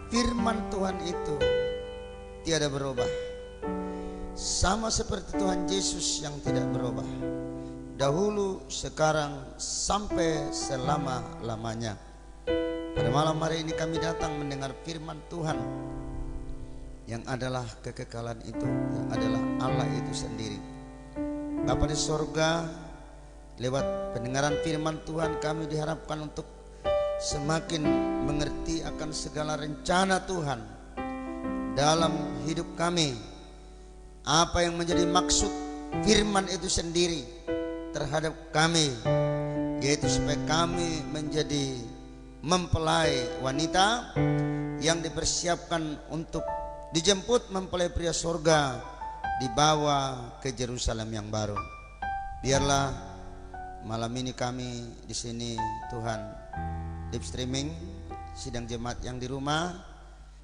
firman Tuhan itu tiada berubah, sama seperti Tuhan Yesus yang tidak berubah, dahulu, sekarang, sampai selama-lamanya. Pada malam hari ini kami datang mendengar firman Tuhan yang adalah kekekalan itu, yang adalah Allah itu sendiri. Bapa di sorga, lewat pendengaran firman Tuhan kami diharapkan untuk semakin mengerti akan segala rencana Tuhan dalam hidup kami. Apa yang menjadi maksud firman itu sendiri terhadap kami, yaitu supaya kami menjadi mempelai wanita yang dipersiapkan untuk dijemput mempelai pria surga, dibawa ke Yerusalem yang baru. Biarlah malam ini kami di sini Tuhan, live streaming sidang jemaat yang di rumah,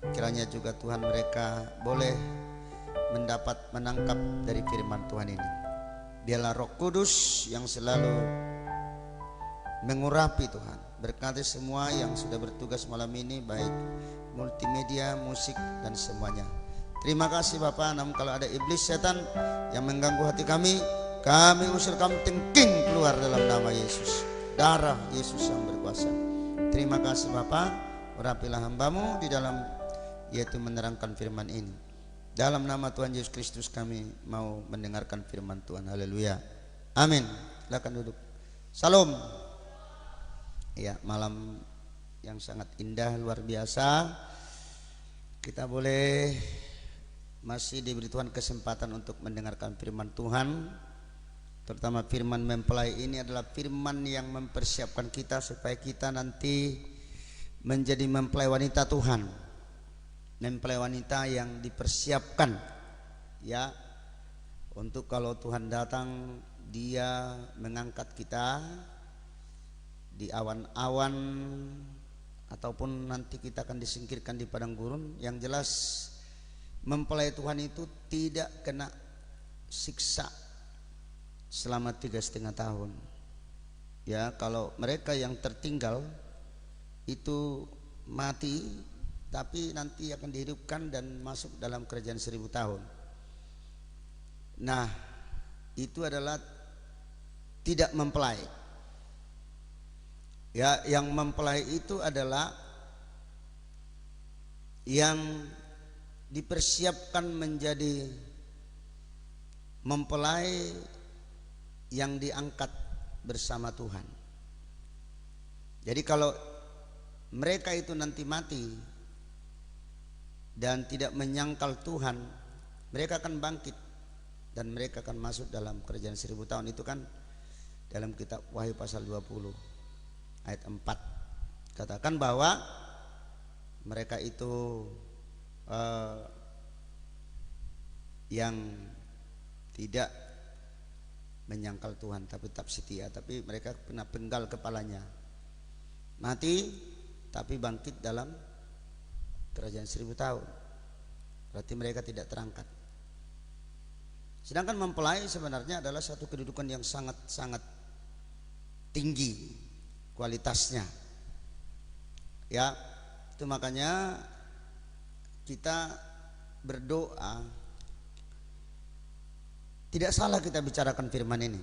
kiranya juga Tuhan mereka boleh mendapat menangkap dari firman Tuhan ini. Biarlah Roh Kudus yang selalu mengurapi Tuhan, berkati semua yang sudah bertugas malam ini, baik multimedia, musik dan semuanya. Terima kasih Bapak. Namun kalau ada iblis setan yang mengganggu hati kami usir, kami tengking keluar dalam nama Yesus, darah Yesus yang berkuasa. Terima kasih Bapak, urapilah hambamu di dalam yaitu menerangkan firman ini. Dalam nama Tuhan Yesus Kristus kami mau mendengarkan firman Tuhan. Haleluya, amin. Silakan duduk. Salam. Ya, malam yang sangat indah, luar biasa. Kita boleh masih diberi Tuhan kesempatan untuk mendengarkan firman Tuhan. Terutama firman mempelai ini adalah firman yang mempersiapkan kita supaya kita nanti menjadi mempelai wanita Tuhan, mempelai wanita yang dipersiapkan, ya, untuk kalau Tuhan datang Dia mengangkat kita di awan-awan, ataupun nanti kita akan disingkirkan di padang gurun. Yang jelas mempelai Tuhan itu tidak kena siksa selama 3,5 tahun. Ya, kalau mereka yang tertinggal itu mati, tapi nanti akan dihidupkan dan masuk dalam kerajaan 1000 tahun. Nah, itu adalah tidak mempelai. Ya, yang mempelai itu adalah yang dipersiapkan menjadi mempelai yang diangkat bersama Tuhan. Jadi kalau mereka itu nanti mati dan tidak menyangkal Tuhan, mereka akan bangkit dan mereka akan masuk dalam kerajaan 1000 tahun. Itu kan dalam kitab Wahyu pasal 20 ayat 4 katakan bahwa mereka itu yang tidak menyangkal Tuhan tapi tetap setia, tapi mereka kena penggal kepalanya, mati tapi bangkit dalam kerajaan 1000 tahun. Berarti mereka tidak terangkat. Sedangkan mempelai sebenarnya adalah satu kedudukan yang sangat-sangat tinggi kualitasnya. Ya, itu makanya kita berdoa. Tidak salah kita bicarakan firman ini.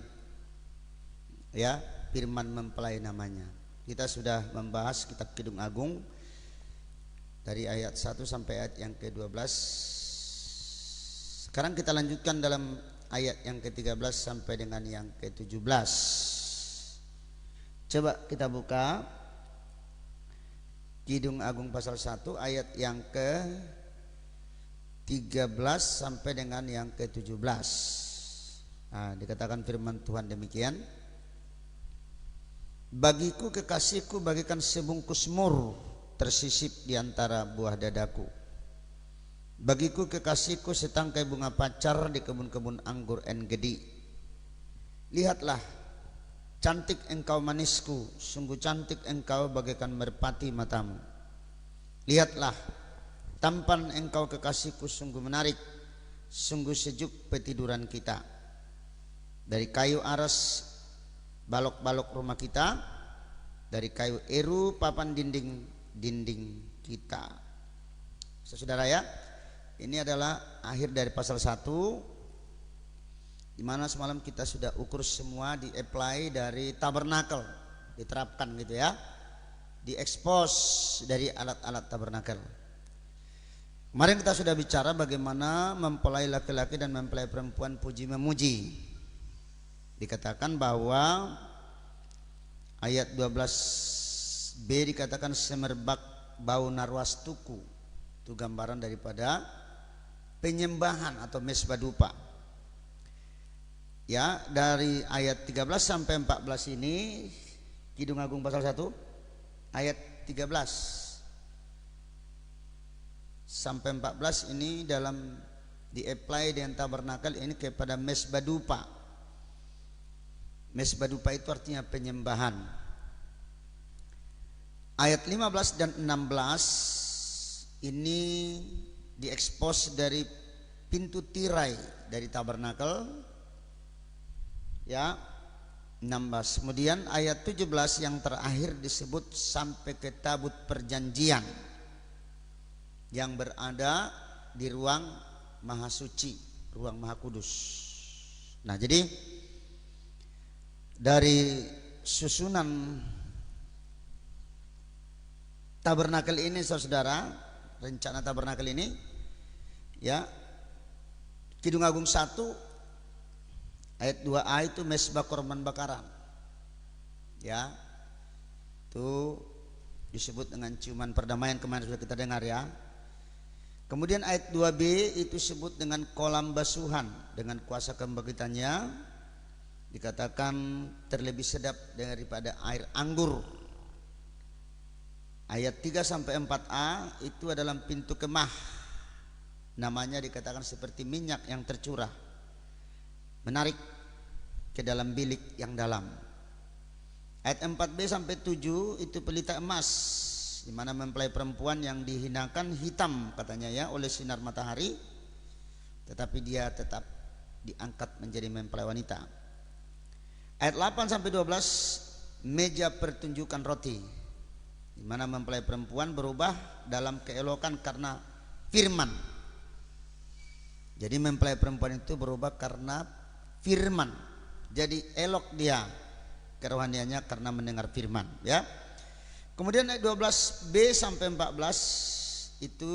Ya, firman mempelai namanya. Kita sudah membahas kitab Kidung Agung dari ayat 1 sampai ayat yang ke-12. Sekarang kita lanjutkan dalam ayat yang ke-13 sampai dengan yang ke-17. Coba kita buka Kidung Agung pasal 1 ayat yang ke-13 sampai dengan yang ke-17. Nah, dikatakan firman Tuhan demikian. Bagiku kekasihku bagikan sebungkus mur tersisip di antara buah dadaku. Bagiku kekasihku setangkai bunga pacar di kebun-kebun anggur En-Gedi. Lihatlah, cantik engkau manisku, sungguh cantik engkau bagaikan merpati matamu. Lihatlah, tampan engkau kekasihku sungguh menarik, sungguh sejuk petiduran kita. Dari kayu aras balok-balok rumah kita, dari kayu eru papan dinding kita. Saudara ya, ini adalah akhir dari pasal 1, di mana semalam kita sudah ukur semua, di apply dari tabernakel, diterapkan gitu ya, diekspos dari alat-alat tabernakel. Kemarin kita sudah bicara bagaimana mempelai laki-laki dan mempelai perempuan puji memuji. Dikatakan bahwa ayat 12b dikatakan semerbak bau narwastuku, itu gambaran daripada penyembahan atau mesbah dupa. Ya, dari ayat 13 sampai 14 ini Kidung Agung pasal 1 ayat 13 sampai 14 ini dalam di-apply dengan tabernakel ini kepada mesbah dupa. Mesbah dupa itu artinya penyembahan. Ayat 15 dan 16 ini diekspos dari pintu tirai dari tabernakel ya, 16. Kemudian ayat 17 yang terakhir disebut sampai ke tabut perjanjian yang berada di ruang maha suci, ruang maha kudus. Nah, jadi dari susunan tabernakel ini saudara, rencana tabernakel ini ya, Kidung Agung 1 ayat 2a itu mesbah korban bakaran ya, itu disebut dengan ciuman perdamaian, kemarin sudah kita dengar ya. Kemudian ayat 2b itu disebut dengan kolam basuhan dengan kuasa kebangkitannya, dikatakan terlebih sedap daripada air anggur. Ayat 3 sampai 4a itu adalah pintu kemah, namanya dikatakan seperti minyak yang tercurah, menarik ke dalam bilik yang dalam. Ayat 4b sampai 7 itu pelita emas, di mana mempelai perempuan yang dihinakan hitam katanya ya oleh sinar matahari, tetapi dia tetap diangkat menjadi mempelai wanita. Ayat 8 sampai 12 meja pertunjukan roti, di mana mempelai perempuan berubah dalam keelokan karena firman. Jadi mempelai perempuan itu berubah karena firman. Jadi elok dia kerohaniannya karena mendengar firman ya. Kemudian ayat 12b sampai 14 itu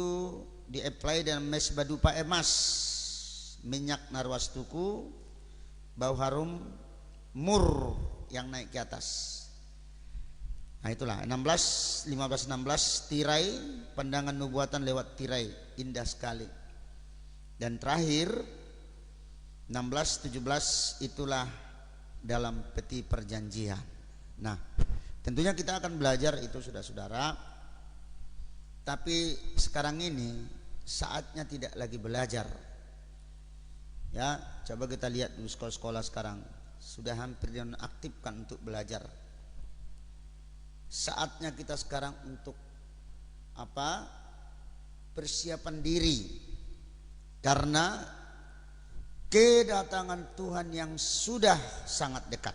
di-apply dengan mesbah dupa emas, minyak narwastuku, bau harum mur yang naik ke atas. Nah itulah 15 16 tirai, pandangan nubuatan lewat tirai, indah sekali. Dan terakhir 16 17 itulah dalam peti perjanjian. Nah, tentunya kita akan belajar itu saudara-saudara. Tapi sekarang ini saatnya tidak lagi belajar. Ya, coba kita lihat di sekolah-sekolah sekarang sudah hampir dinonaktifkan untuk belajar. Saatnya kita sekarang untuk apa? Persiapan diri, karena kedatangan Tuhan yang sudah sangat dekat.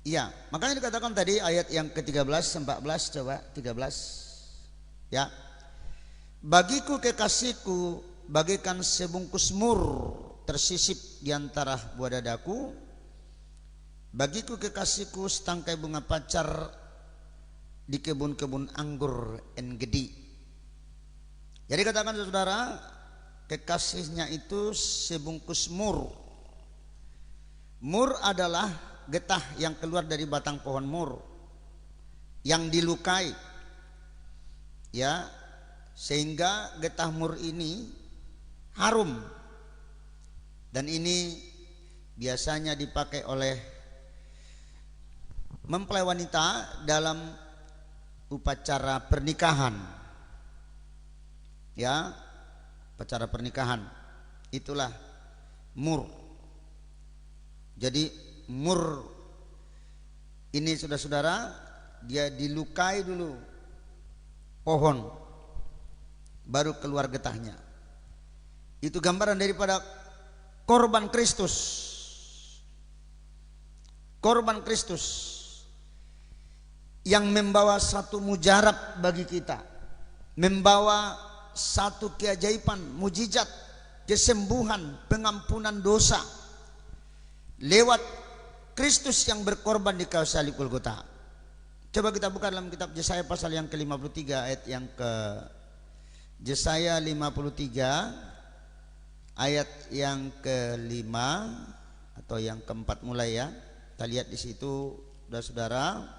Iya, makanya dikatakan tadi ayat yang ke-13 14, coba 13. Ya. Bagiku kekasihku bagaikan sebungkus mur tersisip di antara buah dadaku. Bagiku kekasihku setangkai bunga pacar di kebun-kebun anggur En-Gedi. Jadi katakan saudara, kekasihnya itu sebungkus mur. Mur adalah getah yang keluar dari batang pohon mur yang dilukai, ya, sehingga getah mur ini harum, dan ini biasanya dipakai oleh mempelai wanita dalam upacara pernikahan, ya, upacara pernikahan. Itulah mur. Jadi mur ini saudara-saudara, dia dilukai dulu pohon baru keluar getahnya. Itu gambaran daripada korban Kristus. Korban Kristus yang membawa satu mujarab bagi kita, membawa satu keajaiban, mujizat, kesembuhan, pengampunan dosa lewat Kristus yang berkorban di kayu salib Golgota. Coba kita buka dalam kitab Yesaya pasal yang ke-53 ayat yang ke Yesaya 53 ayat yang ke-5 atau yang ke-4 mulai ya. Kita lihat di situ saudara-saudara.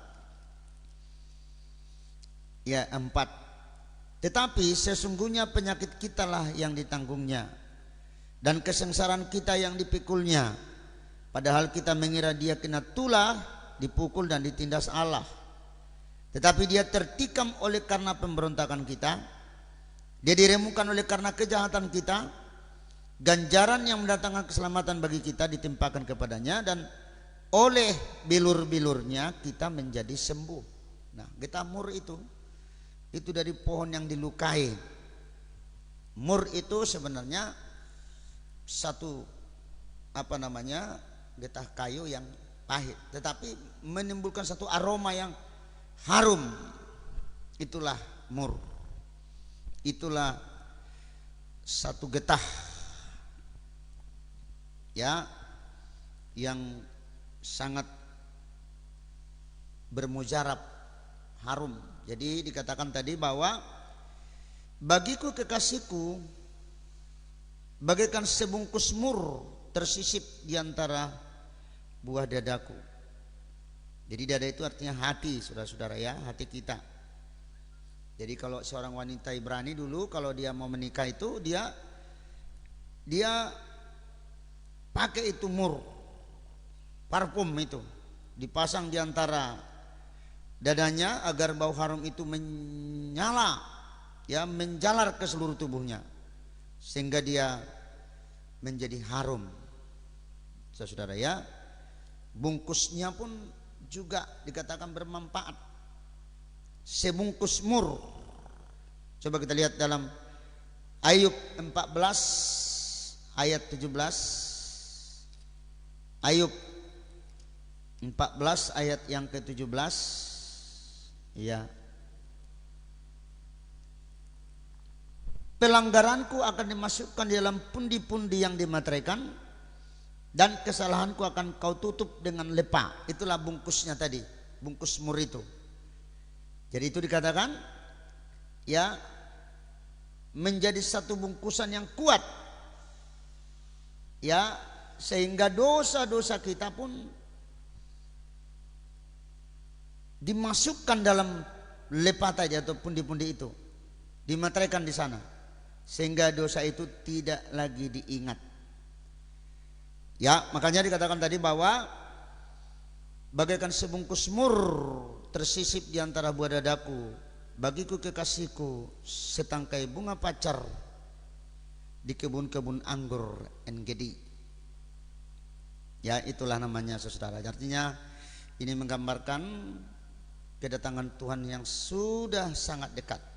Ya 4. Tetapi sesungguhnya penyakit kitalah yang ditanggungnya dan kesengsaraan kita yang dipikulnya. Padahal kita mengira dia kena tulah, dipukul dan ditindas Allah. Tetapi dia tertikam oleh karena pemberontakan kita. Dia diremukkan oleh karena kejahatan kita. Ganjaran yang mendatangkan keselamatan bagi kita ditimpakan kepadanya, dan oleh bilur-bilurnya kita menjadi sembuh. Nah, getah mur itu dari pohon yang dilukai. Mur itu sebenarnya satu getah kayu yang pahit, tetapi menimbulkan satu aroma yang harum. Itulah mur. Itulah satu getah ya yang sangat bermujarab, harum. Jadi dikatakan tadi bahwa bagiku kekasihku bagaikan sebungkus mur tersisip di antara buah dadaku. Jadi dada itu artinya hati, saudara-saudara ya, hati kita. Jadi kalau seorang wanita Ibrani dulu kalau dia mau menikah itu dia pakai itu mur, parfum itu dipasang di antara dadanya agar bau harum itu menyala ya, menjalar ke seluruh tubuhnya sehingga dia menjadi harum. Saudara ya, bungkusnya pun juga dikatakan bermanfaat. Sebungkus mur. Coba kita lihat dalam Ayub 14 ayat 17. Ayub 14 ayat yang ke-17. Ya. Pelanggaranku akan dimasukkan di dalam pundi-pundi yang dimateraikan, dan kesalahanku akan kau tutup dengan lepa. Itulah bungkusnya tadi, bungkus mur itu. Jadi itu dikatakan ya menjadi satu bungkusan yang kuat ya, sehingga dosa-dosa kita pun dimasukkan dalam lepa tadi atau pundi-pundi itu, dimateraikan di sana sehingga dosa itu tidak lagi diingat. Ya, makanya dikatakan tadi bahwa bagaikan sebungkus mur tersisip di antara buah dadaku, bagiku kekasihku setangkai bunga pacar di kebun-kebun anggur En-Gedi. Ya, itulah namanya saudara. Artinya ini menggambarkan kedatangan Tuhan yang sudah sangat dekat.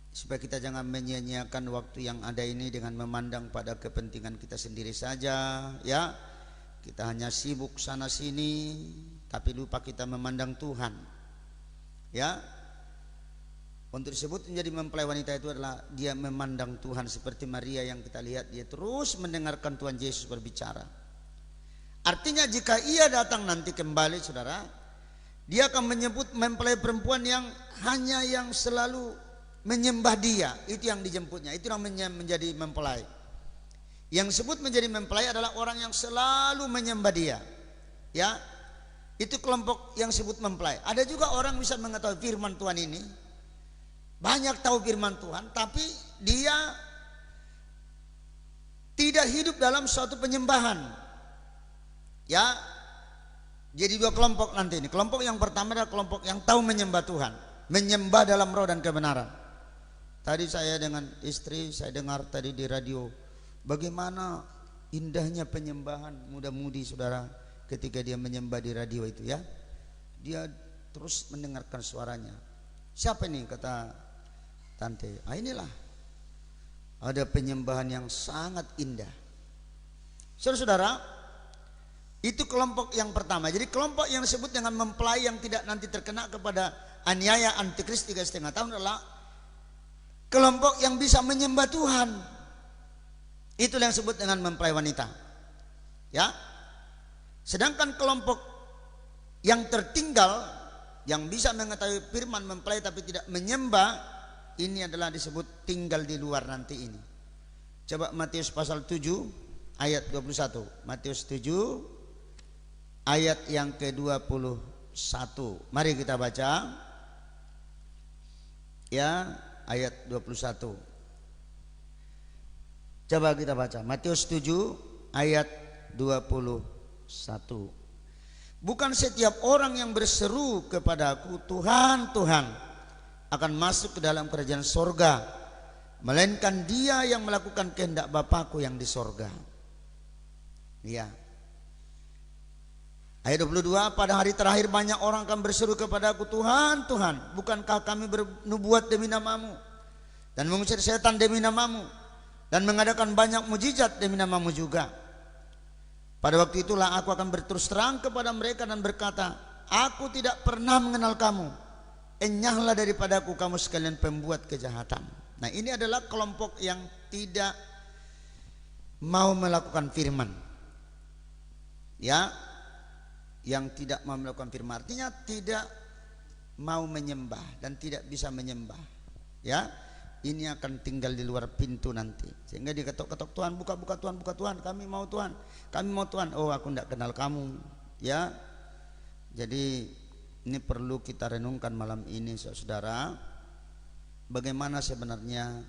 Supaya kita jangan menyia-nyiakan waktu yang ada ini dengan memandang pada kepentingan kita sendiri saja ya. Kita hanya sibuk sana sini tapi lupa kita memandang Tuhan. Ya. Untuk disebut menjadi mempelai wanita itu adalah dia memandang Tuhan, seperti Maria yang kita lihat dia terus mendengarkan Tuhan Yesus berbicara. Artinya jika ia datang nanti kembali saudara, dia akan menyebut mempelai perempuan yang hanya yang selalu menyembah dia, itu yang dijemputnya, itu yang menjadi mempelai. Yang disebut menjadi mempelai adalah orang yang selalu menyembah dia. Ya, itu kelompok yang disebut mempelai. Ada juga orang bisa mengetahui firman Tuhan ini, banyak tahu firman Tuhan, tapi dia tidak hidup dalam suatu penyembahan. Ya, jadi dua kelompok nanti ini. Kelompok yang pertama adalah kelompok yang tahu menyembah Tuhan, menyembah dalam roh dan kebenaran. Tadi saya dengan istri, saya dengar tadi di radio, bagaimana indahnya penyembahan muda-mudi saudara ketika dia menyembah di radio itu ya. Dia terus mendengarkan suaranya. Siapa ini, kata tante? Ah, inilah ada penyembahan yang sangat indah. Saudara-saudara, itu kelompok yang pertama. Jadi kelompok yang disebut dengan mempelai yang tidak nanti terkena kepada aniaya antikris 3,5 tahun adalah kelompok yang bisa menyembah Tuhan. Itulah yang disebut dengan mempelai wanita. Ya. Sedangkan kelompok yang tertinggal, yang bisa mengetahui firman mempelai tapi tidak menyembah, ini adalah disebut tinggal di luar nanti ini. Coba Matius pasal 7 ayat 21. Matius 7 ayat yang ke-21. Mari kita baca. Ya, ayat 21. Coba kita baca Matius 7 ayat 21. Bukan setiap orang yang berseru kepadaku Tuhan, Tuhan akan masuk ke dalam kerajaan sorga, melainkan dia yang melakukan kehendak Bapakku yang di sorga. Ya. Ayat 22, pada hari terakhir banyak orang akan berseru kepadaku Tuhan, Tuhan, bukankah kami bernubuat demi namamu dan mengusir setan demi namamu dan mengadakan banyak mujizat demi namamu juga. Pada waktu itulah aku akan berterus terang kepada mereka dan berkata, aku tidak pernah mengenal kamu. Enyahlah daripadaku kamu sekalian pembuat kejahatan. Nah, ini adalah kelompok yang tidak mau melakukan firman. Ya, yang tidak mau melakukan firman artinya tidak mau menyembah dan tidak bisa menyembah. Ya, ini akan tinggal di luar pintu nanti. Sehingga diketok-ketok, Tuhan buka Tuhan, buka Tuhan, kami mau Tuhan, kami mau Tuhan. Oh, aku tidak kenal kamu. Ya, jadi ini perlu kita renungkan malam ini, saudara. Bagaimana sebenarnya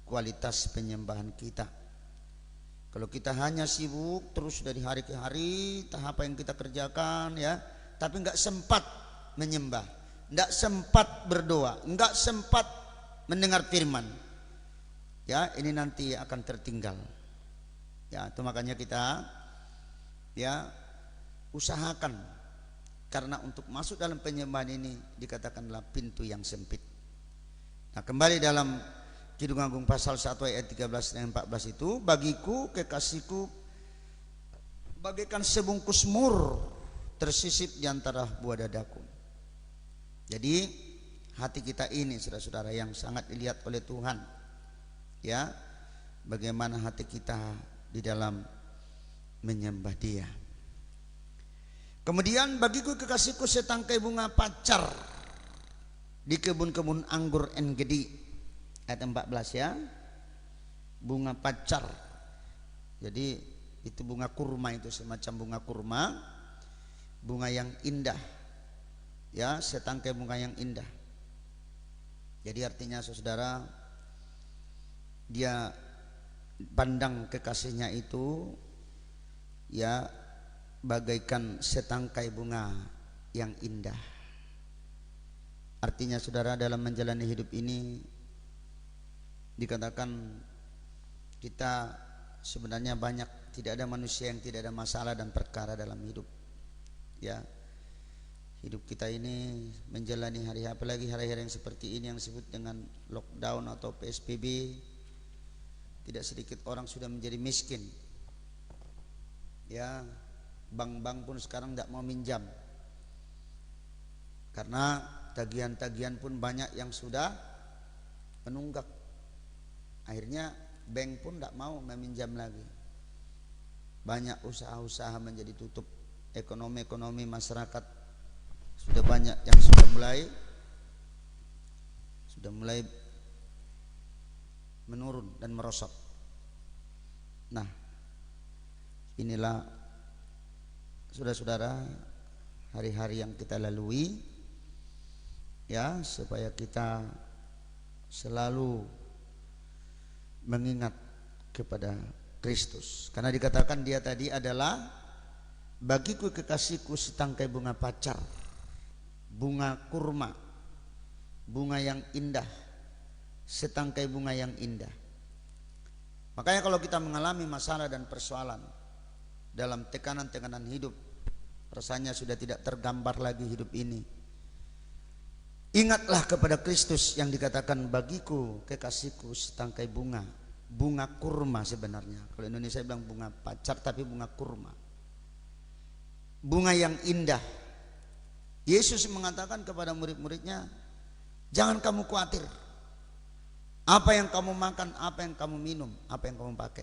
kualitas penyembahan kita? Kalau kita hanya sibuk terus dari hari ke hari, tahap apa yang kita kerjakan, ya, tapi nggak sempat menyembah, nggak sempat berdoa, nggak sempat mendengar firman, ya, ini nanti akan tertinggal. Ya, itu makanya kita, ya, usahakan, karena untuk masuk dalam penyembahan ini dikatakanlah pintu yang sempit. Nah, kembali dalam Kidung Agung pasal 1 ayat 13 dan 14 itu, bagiku kekasihku bagaikan sebungkus mur tersisip di antara buah dadaku. Jadi hati kita ini, saudara-saudara, yang sangat dilihat oleh Tuhan. Ya, bagaimana hati kita di dalam menyembah Dia. Kemudian bagiku kekasihku setangkai bunga pacar di kebun-kebun anggur En-Gedi. Ayat 14, ya. Bunga pacar. Jadi itu bunga kurma, itu semacam bunga kurma, bunga yang indah. Ya, setangkai bunga yang indah. Jadi artinya, saudara, dia pandang kekasihnya itu, ya, bagaikan setangkai bunga yang indah. Artinya, saudara, dalam menjalani hidup ini dikatakan kita sebenarnya banyak, tidak ada manusia yang tidak ada masalah dan perkara dalam hidup. Ya, hidup kita ini menjalani hari, apalagi hari-hari yang seperti ini yang disebut dengan lockdown atau PSBB, tidak sedikit orang sudah menjadi miskin. Ya, bank-bank pun sekarang tidak mau minjam karena tagihan-tagihan pun banyak yang sudah menunggak. Akhirnya bank pun tidak mau meminjam lagi. Banyak usaha-usaha menjadi tutup. Ekonomi masyarakat sudah banyak yang sudah mulai menurun dan merosot. Nah, inilah, saudara-saudara, hari-hari yang kita lalui, ya, supaya kita selalu mengingat kepada Kristus. Karena dikatakan dia tadi adalah bagiku kekasihku setangkai bunga pacar, bunga kurma, bunga yang indah, setangkai bunga yang indah. Makanya kalau kita mengalami masalah dan persoalan dalam tekanan-tekanan hidup, rasanya sudah tidak tergambar lagi hidup ini, ingatlah kepada Kristus yang dikatakan bagiku kekasihku setangkai bunga, bunga kurma sebenarnya. Kalau Indonesia bilang bunga pacar, tapi bunga kurma, bunga yang indah. Yesus mengatakan kepada murid-muridnya, jangan kamu khawatir, Apa yang kamu makan, apa yang kamu minum, apa yang kamu pakai.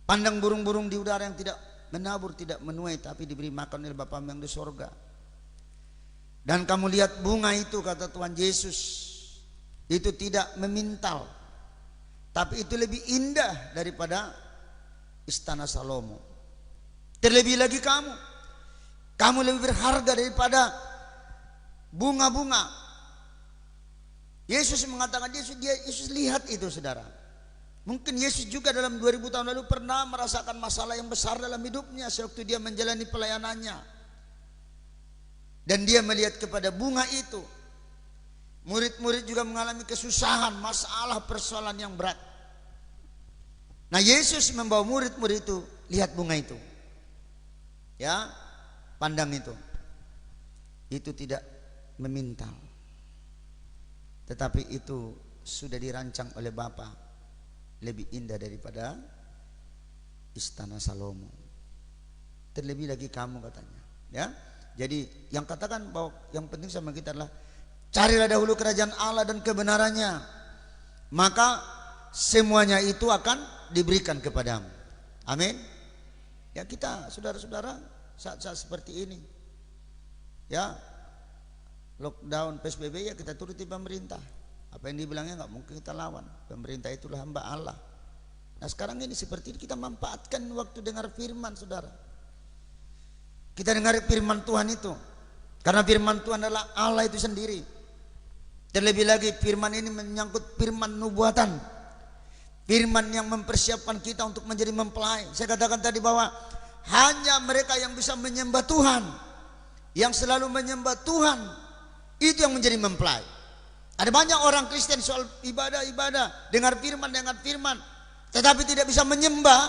Pandang burung-burung di udara yang tidak menabur, tidak menuai, tapi diberi makan oleh Bapa yang di sorga. Dan kamu lihat bunga itu, kata Tuhan Yesus, itu tidak memintal, tapi itu lebih indah daripada istana Salomo. Terlebih lagi kamu lebih berharga daripada bunga-bunga. Yesus mengatakan, Yesus lihat itu, saudara. Mungkin Yesus juga dalam 2000 tahun lalu pernah merasakan masalah yang besar dalam hidupnya sewaktu dia menjalani pelayanannya. Dan dia melihat kepada bunga itu. Murid-murid juga mengalami kesusahan, masalah, persoalan yang berat. Nah, Yesus membawa murid-murid itu, lihat bunga itu. Ya, pandang itu. Itu tidak memintal. Tetapi itu sudah dirancang oleh Bapa, lebih indah daripada istana Salomo. Terlebih lagi kamu, katanya. Ya, jadi yang katakan bahwa yang penting sama kita adalah carilah dahulu kerajaan Allah dan kebenarannya, maka semuanya itu akan diberikan kepadamu. Amin. Ya, kita saudara-saudara saat-saat seperti ini, ya, lockdown, PSBB, ya kita turuti pemerintah. Apa yang dibilangnya nggak mungkin kita lawan. Pemerintah itulah hamba Allah. Nah, sekarang ini seperti ini kita manfaatkan waktu dengar firman, saudara. Kita dengar firman Tuhan itu, karena firman Tuhan adalah Allah itu sendiri. Terlebih lagi firman ini menyangkut firman nubuatan, firman yang mempersiapkan kita untuk menjadi mempelai. Saya katakan tadi bahwa hanya mereka yang bisa menyembah Tuhan, yang selalu menyembah Tuhan, itu yang menjadi mempelai. Ada banyak orang Kristen soal ibadah, dengar firman, tetapi tidak bisa menyembah.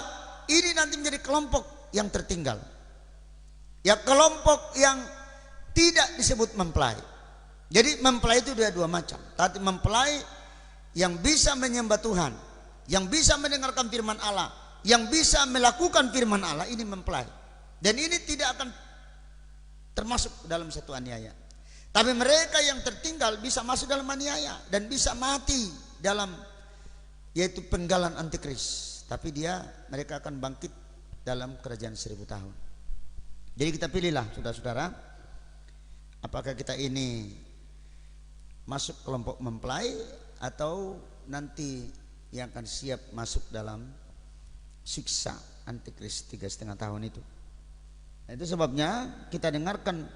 Ini nanti menjadi kelompok yang tertinggal. Ya, kelompok yang tidak disebut mempelai. Jadi mempelai itu ada dua macam. Tapi mempelai yang bisa menyembah Tuhan, yang bisa mendengarkan firman Allah, yang bisa melakukan firman Allah, ini mempelai. Dan ini tidak akan termasuk dalam satu aniaya. Tapi mereka yang tertinggal bisa masuk dalam aniaya dan bisa mati dalam, yaitu penggalan antikris. Tapi mereka akan bangkit dalam kerajaan 1000 tahun. Jadi kita pilihlah, saudara-saudara, apakah kita ini masuk kelompok mempelai atau nanti yang akan siap masuk dalam siksa antikris 3,5 tahun itu. Nah, itu sebabnya kita dengarkan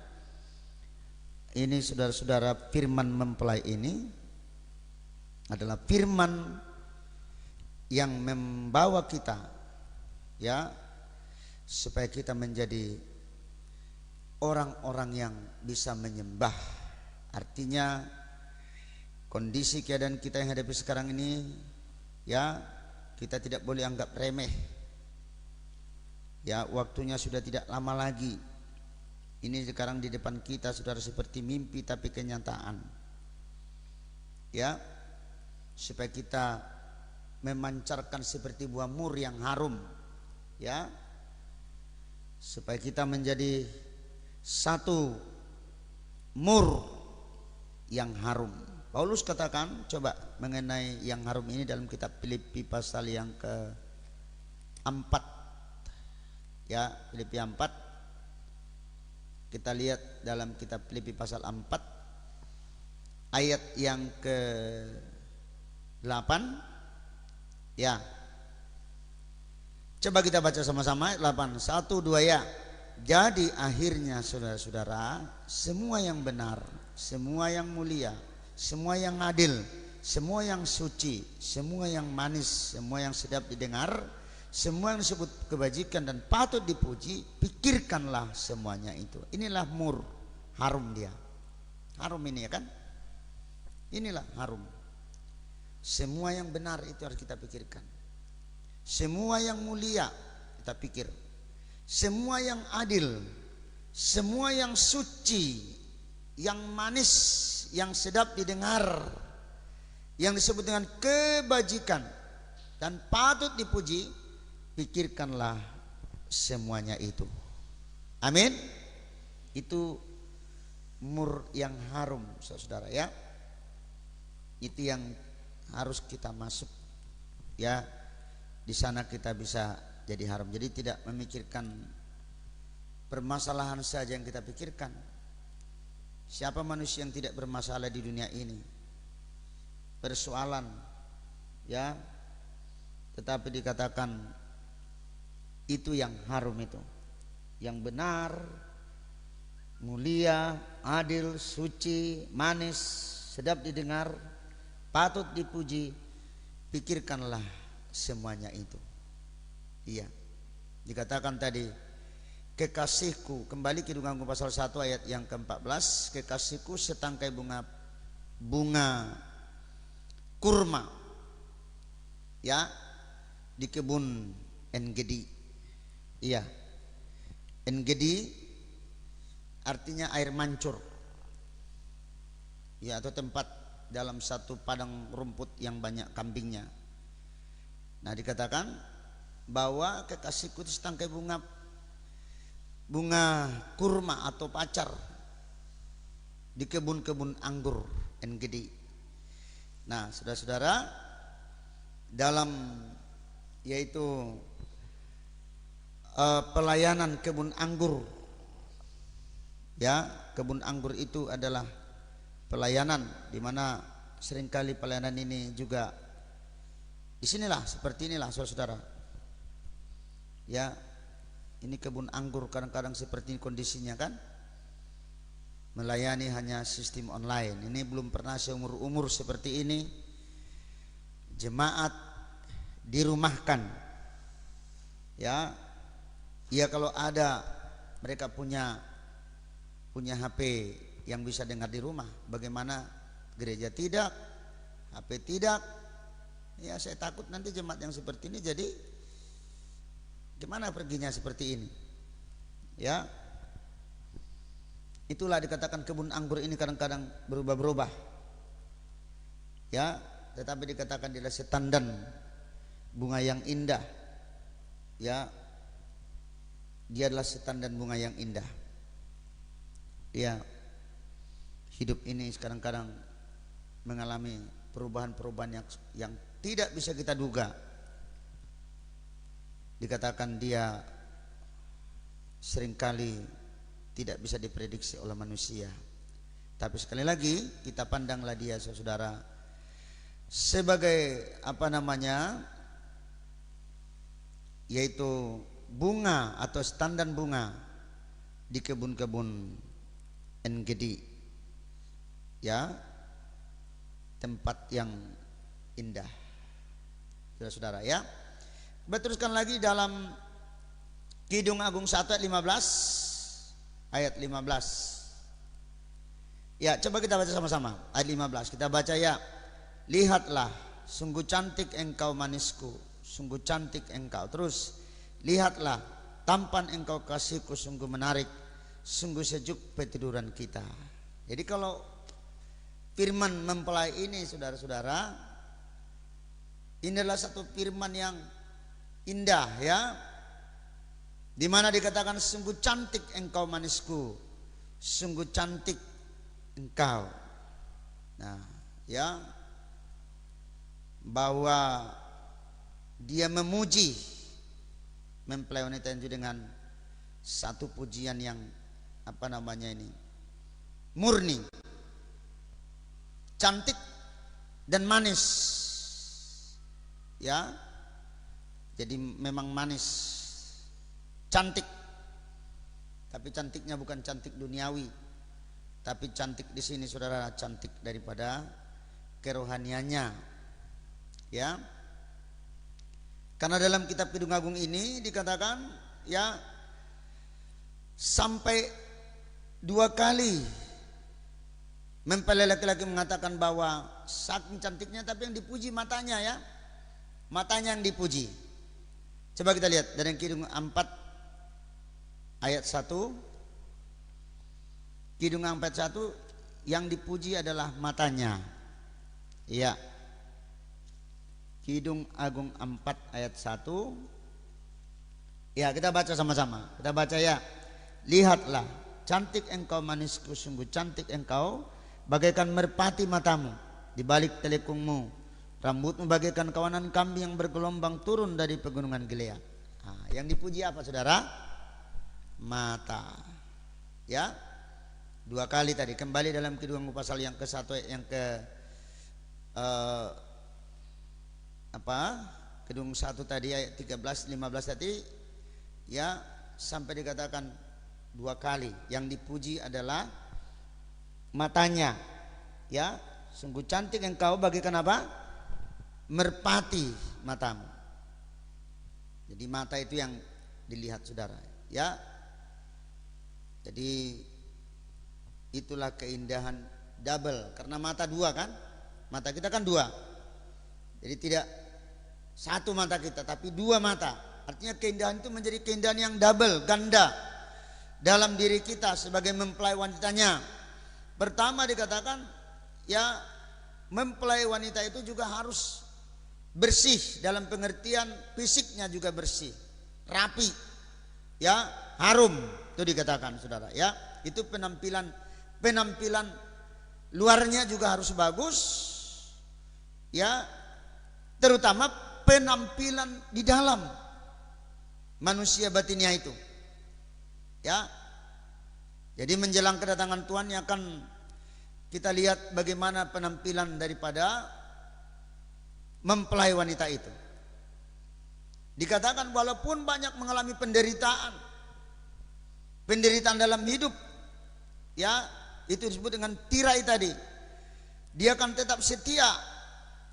ini, saudara-saudara, firman mempelai ini adalah firman yang membawa kita, ya, supaya kita menjadi orang-orang yang bisa menyembah. Artinya kondisi keadaan kita yang hadapi sekarang ini, ya, kita tidak boleh anggap remeh. Ya, waktunya sudah tidak lama lagi. Ini sekarang di depan kita, saudara, seperti mimpi tapi kenyataan. Ya, supaya kita memancarkan seperti buah mur yang harum. Ya, supaya kita menjadi satu mur yang harum. Paulus katakan, coba mengenai yang harum ini dalam kitab Filipi pasal yang ke-4. Ya, Filipi 4. Kita lihat dalam kitab Filipi pasal 4 ayat yang ke-8. Ya, coba kita baca sama-sama ayat 8. 1, 2, ya. Jadi akhirnya, saudara-saudara, semua yang benar, semua yang mulia, semua yang adil, semua yang suci, semua yang manis, semua yang sedap didengar, semua yang disebut kebajikan dan patut dipuji, pikirkanlah semuanya itu. Inilah mur, harum dia. Harum ini, ya kan? Inilah harum. Semua yang benar itu harus kita pikirkan. Semua yang mulia kita pikir. Semua yang adil, semua yang suci, yang manis, yang sedap didengar, yang disebut dengan kebajikan dan patut dipuji, pikirkanlah semuanya itu. Amin. Itu mur yang harum, saudara, ya. Itu yang harus kita masuk, ya di sana kita bisa jadi haram. Jadi tidak memikirkan permasalahan saja yang kita pikirkan. Siapa manusia yang tidak bermasalah di dunia ini? Persoalan, ya, tetapi dikatakan itu yang haram, itu yang benar, mulia, adil, suci, manis, sedap didengar, patut dipuji. Pikirkanlah semuanya itu. Iya, dikatakan tadi, kekasihku, kembali Kidung Agung pasal 1 ayat yang ke-14, kekasihku setangkai bunga kurma, ya, di kebun En-Gedi. Iya, En-Gedi artinya air mancur, ya, atau tempat dalam satu padang rumput yang banyak kambingnya. Nah, dikatakan bahwa kekasihku itu setangkai bunga kurma atau pacar di kebun-kebun anggur En-Gedi. Nah, saudara-saudara, dalam yaitu pelayanan kebun anggur, ya, kebun anggur itu adalah pelayanan di mana seringkali pelayanan ini juga disinilah, seperti inilah saudara-saudara, ya. Ini kebun anggur kadang-kadang seperti ini kondisinya kan, melayani hanya sistem online. Ini belum pernah seumur-umur seperti ini jemaat dirumahkan, ya. Ya, kalau ada mereka punya HP yang bisa dengar di rumah, bagaimana gereja tidak, HP tidak? Ya, saya takut nanti jemaat yang seperti ini jadi gimana perginya seperti ini, ya. Itulah dikatakan kebun anggur ini kadang-kadang berubah-berubah, ya, tetapi dikatakan dia adalah setandan bunga yang indah, ya, dia adalah setandan bunga yang indah, ya. Hidup ini kadang-kadang mengalami perubahan-perubahan yang tidak bisa kita duga. Dikatakan dia seringkali tidak bisa diprediksi oleh manusia. Tapi sekali lagi kita pandanglah dia, saudara, sebagai apa namanya, yaitu bunga atau standar bunga di kebun-kebun En-Gedi, ya, tempat yang indah, saudara-saudara, ya. Berteruskan lagi dalam Kidung Agung 1 ayat 15. Ya, coba kita baca sama-sama ayat 15. Kita baca, ya. Lihatlah, sungguh cantik engkau manisku, sungguh cantik engkau. Terus, lihatlah, tampan engkau kasihku, sungguh menarik, sungguh sejuk petiduran kita. Jadi kalau firman mempelai ini, saudara-saudara, ini adalah satu firman yang indah, ya, di mana dikatakan sungguh cantik engkau manisku, sungguh cantik engkau. Nah, ya, bahwa dia memuji mempelai wanita itu dengan satu pujian yang apa namanya ini, murni, cantik dan manis, ya. Jadi memang manis, cantik, tapi cantiknya bukan cantik duniawi, tapi cantik di sini, saudara, cantik daripada kerohaniannya, ya. Karena dalam kitab Kidung Agung ini dikatakan, ya, sampai 2 kali mempelai laki-laki mengatakan bahwa saking cantiknya, tapi yang dipuji matanya, ya, matanya yang dipuji. Coba kita lihat dari Kidung 4 ayat 1. Kidung 4 1, yang dipuji adalah matanya, ya. Kidung Agung 4 ayat 1. Ya, kita baca sama-sama. Kita baca, ya. Lihatlah, cantik engkau manisku, sungguh cantik engkau, bagaikan merpati matamu di balik telekungmu, Rambutmu bagaikan kawanan kambing yang bergelombang turun dari pegunungan Gilead. Nah, yang dipuji apa saudara? Mata. Ya, 2 kali tadi. Kembali dalam Kedua pasal yang ke-1 yang ke Kedua 1 tadi ayat 13 15 tadi ya, sampai dikatakan 2 kali. Yang dipuji adalah matanya. Ya, sungguh cantik engkau bagaikan apa? Merpati matamu. Jadi mata itu yang dilihat saudara, ya. Jadi itulah keindahan double, karena mata 2 kan, mata kita kan 2. Jadi tidak 1 mata kita tapi 2 mata. Artinya keindahan itu menjadi keindahan yang double, ganda dalam diri kita sebagai mempelai wanitanya. Pertama dikatakan ya, mempelai wanita itu juga harus bersih, dalam pengertian fisiknya juga bersih, rapi, ya, harum, itu dikatakan saudara, ya. Itu penampilan luarnya juga harus bagus, ya, terutama penampilan di dalam manusia batinnya itu, ya. Jadi menjelang kedatangan Tuhan yang akan kita lihat bagaimana penampilan daripada mempelai wanita itu. Dikatakan walaupun banyak mengalami penderitaan dalam hidup, ya, itu disebut dengan tirai tadi, dia akan tetap setia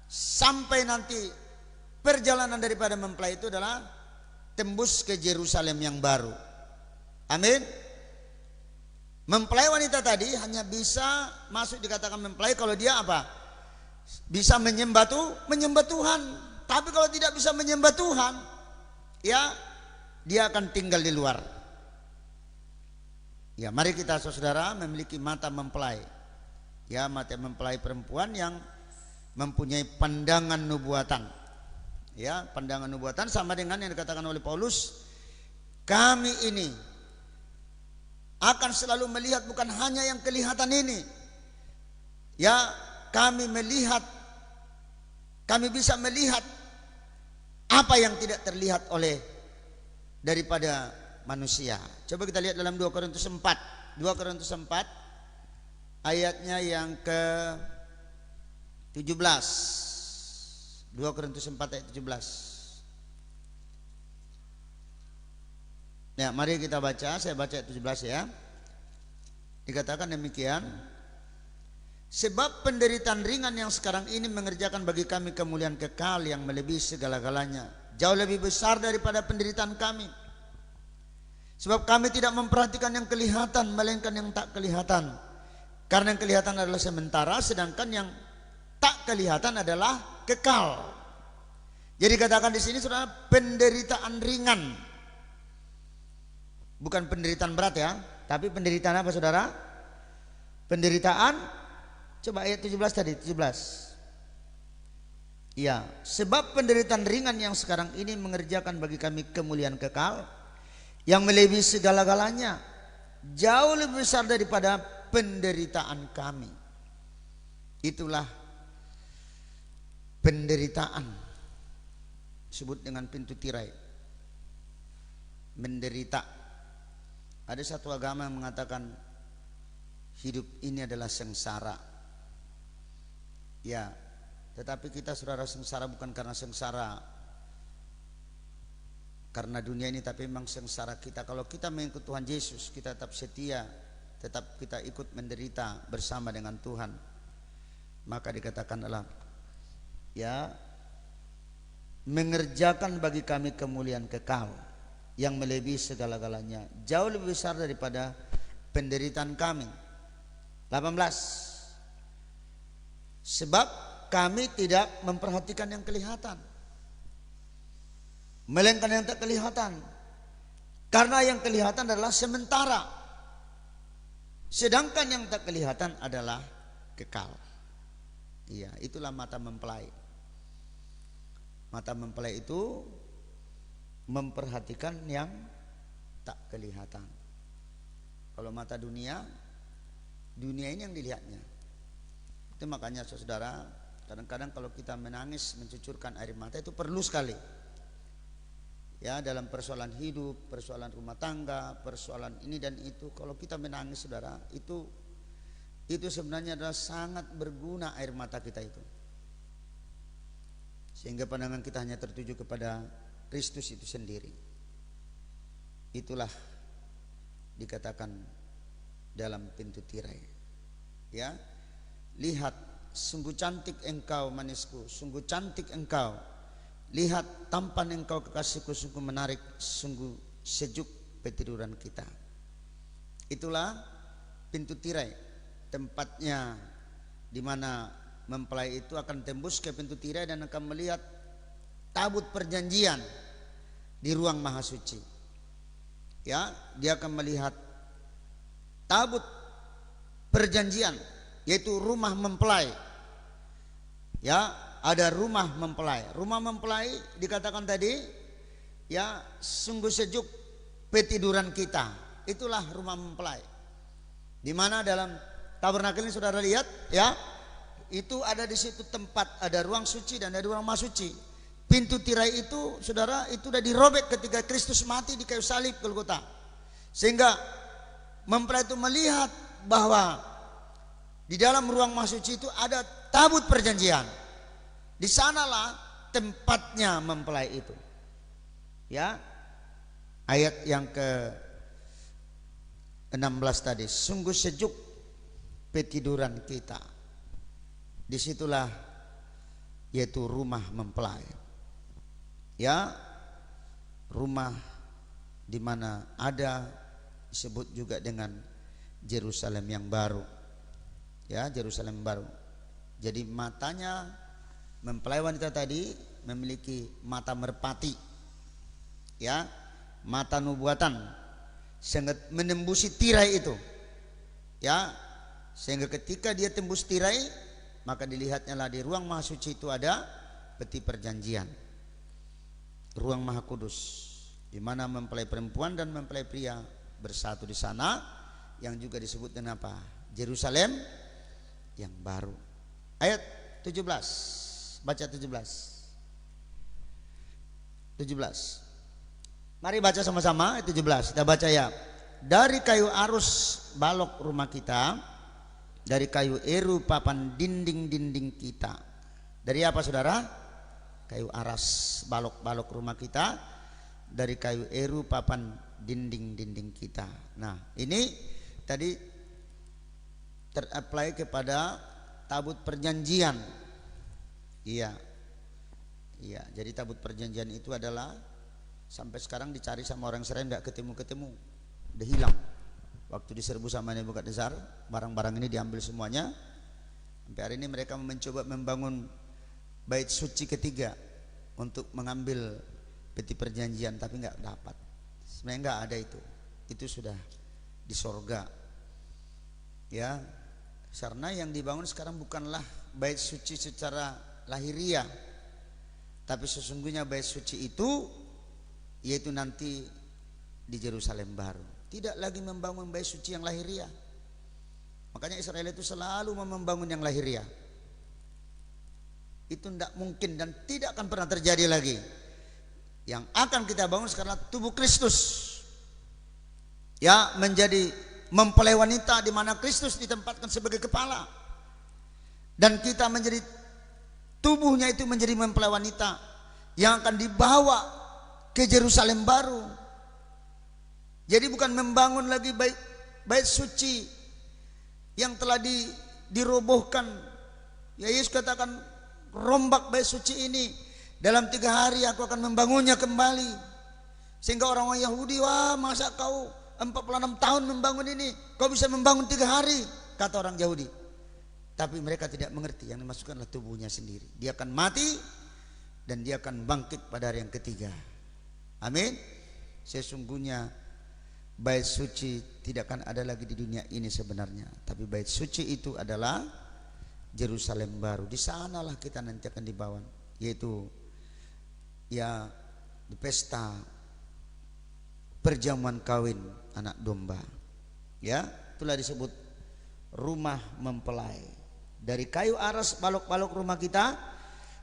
sampai nanti perjalanan daripada mempelai itu adalah tembus ke Yerusalem yang baru. Amin. Mempelai wanita tadi hanya bisa masuk dikatakan mempelai kalau dia apa? Bisa menyembah Tuhan. Tapi kalau tidak bisa menyembah Tuhan, ya, dia akan tinggal di luar. Ya, mari kita saudara memiliki mata mempelai. Ya, mata mempelai perempuan yang mempunyai pandangan nubuatan. Ya, pandangan nubuatan sama dengan yang dikatakan oleh Paulus, kami ini akan selalu melihat bukan hanya yang kelihatan ini. Ya, kami bisa melihat apa yang tidak terlihat oleh daripada manusia. Coba kita lihat dalam 2 Korintus 4 ayatnya yang ke 17. 2 Korintus 4 ayat 17. Nah, mari kita baca, saya baca ayat 17 ya. Dikatakan demikian, sebab penderitaan ringan yang sekarang ini mengerjakan bagi kami kemuliaan kekal yang melebihi segala-galanya, jauh lebih besar daripada penderitaan kami. Sebab kami tidak memperhatikan yang kelihatan, melainkan yang tak kelihatan. Karena yang kelihatan adalah sementara, sedangkan yang tak kelihatan adalah kekal. Jadi katakan di sini saudara, penderitaan ringan, bukan penderitaan berat ya, tapi penderitaan apa saudara? Penderitaan. Coba ayat 17 tadi, 17. Ya, sebab penderitaan ringan yang sekarang ini mengerjakan bagi kami kemuliaan kekal yang melebihi segala-galanya, jauh lebih besar daripada penderitaan kami. Itulah penderitaan, disebut dengan pintu tirai. Menderita. Ada satu agama yang mengatakan hidup ini adalah sengsara. Ya, tetapi kita saudara sengsara bukan karena sengsara karena dunia ini, tapi memang sengsara kita. Kalau kita mengikut Tuhan Yesus, kita tetap setia, tetap kita ikut menderita bersama dengan Tuhan, maka dikatakan adalah ya, mengerjakan bagi kami kemuliaan kekal yang melebihi segala-galanya, jauh lebih besar daripada penderitaan kami. 18. Sebab kami tidak memperhatikan yang kelihatan, melainkan yang tak kelihatan. Karena yang kelihatan adalah sementara, sedangkan yang tak kelihatan adalah kekal. Iya, itulah mata mempelai. Mata mempelai itu memperhatikan yang tak kelihatan. Kalau mata dunia ini yang dilihatnya. Itu makanya saudara, Kadang-kadang kalau kita menangis, mencucurkan air mata itu perlu sekali. Ya, dalam persoalan hidup, persoalan rumah tangga, persoalan ini dan itu, kalau kita menangis saudara, itu sebenarnya adalah sangat berguna air mata kita itu. Sehingga pandangan kita hanya tertuju kepada Kristus itu sendiri. Itulah dikatakan dalam pintu tirai. Ya, lihat sungguh cantik engkau manisku, sungguh cantik engkau. Lihat tampan engkau kekasihku, sungguh menarik, sungguh sejuk petiduran kita. Itulah pintu tirai, tempatnya di mana mempelai itu akan tembus ke pintu tirai dan akan melihat tabut perjanjian di ruang maha suci. Ya, dia akan melihat tabut perjanjian, yaitu rumah mempelai. Ya, ada rumah mempelai. Rumah mempelai dikatakan tadi, ya, sungguh sejuk petiduran kita. Itulah rumah mempelai. Di mana dalam tabernakel ini saudara lihat, ya, itu ada di situ tempat, ada ruang suci dan ada ruang maha suci. Pintu tirai itu saudara, itu sudah dirobek ketika Kristus mati di kayu salib Golgota. Sehingga mempelai itu melihat bahwa di dalam ruang maha suci itu ada tabut perjanjian. Di sanalah tempatnya mempelai itu. Ya. Ayat yang ke-16 tadi, sungguh sejuk petiduran kita. Disitulah yaitu rumah mempelai. Ya, rumah di mana ada disebut juga dengan Yerusalem yang baru. Ya, Yerusalem baru. Jadi matanya mempelai wanita tadi memiliki mata merpati. Ya, mata nubuatan sehingga menembusi tirai itu. Ya, sehingga ketika dia tembus tirai, maka dilihatnya lah di ruang maha suci itu ada peti perjanjian, ruang maha kudus, di mana mempelai perempuan dan mempelai pria bersatu di sana, yang juga disebut dengan apa? Yerusalem yang baru. Ayat 17, baca 17. Mari baca sama-sama ayat 17. Kita baca ya. Dari kayu arus balok rumah kita, dari kayu eru papan dinding-dinding kita. Dari apa saudara? Kayu aras balok-balok rumah kita, dari kayu eru papan dinding-dinding kita. Nah, ini tadi terapply kepada tabut perjanjian. Iya. Iya, jadi tabut perjanjian itu adalah sampai sekarang dicari sama orang Israel, enggak ketemu-ketemu. Udah hilang. Waktu diserbu sama Nebukadnezar, barang-barang ini diambil semuanya. Sampai hari ini mereka mencoba membangun bait suci ketiga untuk mengambil peti perjanjian, tapi enggak dapat. Sebenarnya enggak ada itu. Itu sudah di sorga. Ya, karena yang dibangun sekarang bukanlah bait suci secara lahiriah, tapi sesungguhnya bait suci itu yaitu nanti di Yerusalem baru. Tidak lagi membangun bait suci yang lahiriah. Makanya Israel itu selalu membangun yang lahiriah. Itu tidak mungkin dan tidak akan pernah terjadi lagi. Yang akan kita bangun sekarang tubuh Kristus. Ya, menjadi mempelai wanita di mana Kristus ditempatkan sebagai kepala. Dan kita menjadi tubuhnya itu menjadi mempelai wanita yang akan dibawa ke Yerusalem baru. Jadi bukan membangun lagi bait suci yang telah dirobohkan. Ya, Yesus katakan, rombak bait suci ini, dalam 3 hari aku akan membangunnya kembali. Sehingga orang-orang Yahudi, wah, masa kau 46 tahun membangun ini, kau bisa membangun 3 hari, kata orang Yahudi. Tapi mereka tidak mengerti, yang dimasukkanlah tubuhnya sendiri. Dia akan mati dan dia akan bangkit pada hari yang ketiga. Amin. Sesungguhnya bait suci tidak akan ada lagi di dunia ini sebenarnya, tapi bait suci itu adalah Yerusalem baru. Di sanalah kita nanti akan dibawa, yaitu ya di pesta perjamuan kawin anak domba. Ya, itulah disebut rumah mempelai. dari kayu aras balok-balok rumah kita,